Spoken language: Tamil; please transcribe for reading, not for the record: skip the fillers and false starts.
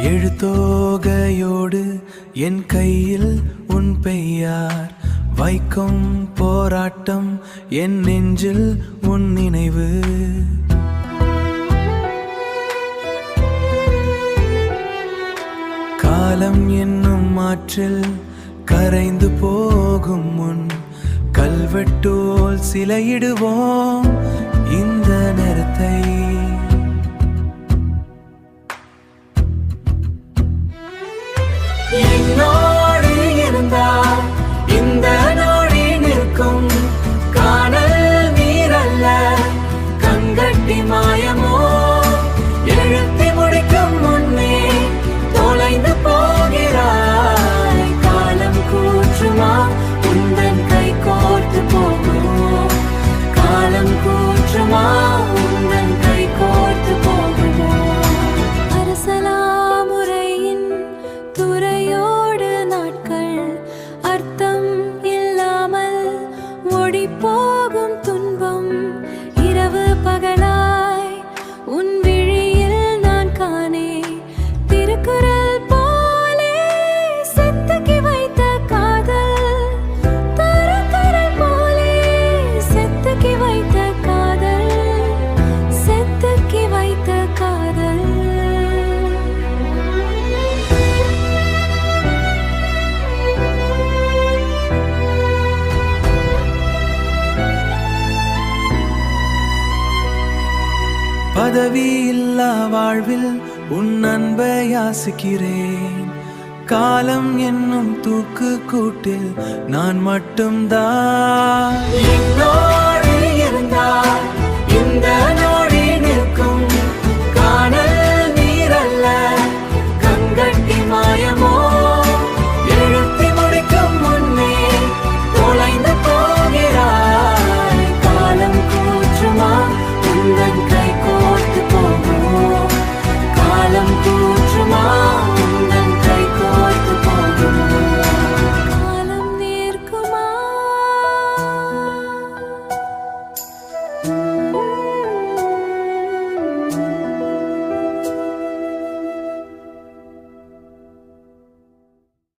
எழுத்தோகையோடு என் கையில் உன் பெய்யார் வைக்கும் போராட்டம் என் நெஞ்சில் உன் நினைவு. காலம் என்னும் மாற்றில் கரைந்து போகும் முன் கல்வெட்டோல் சிலையிடுவோம் இந்த நேரத்தை. என்னோடு இருந்தால் இந்த நொடி நிற்கும் காணல் நீரல்ல கண்கட்டி மாயமோ எழுத்தி முடிக்கும் முன்னே தொலைந்து போகிறாய். காலம் கூற்றுமா உந்தன் கை கோர்த்து போகுமோ? காலம் கூற்றுமா உந்தன் கை கோர்த்து போகுமோ? அரசலாமுறையின் துறையோடு நாட்கள் அர்த்தம் இல்லாமல் ஓடிப்போகும் துன்பம் இரவு பகலாய் உன் விழியில் நான் காணே. திருக்குறள் போலே செத்துக்கி வைத்த காதல், திருக்குறள் போலே செத்துக்கி வைத்த காதல், செத்துக்கி வைத்த காதல். பதவி இல்லா வாழ்வில் உன் அன்பை யாசிக்கிறேன். காலம் என்னும் தூக்கு கூட்டில் நான் மட்டும்தான். என்னோடு இருந்தால் இந்த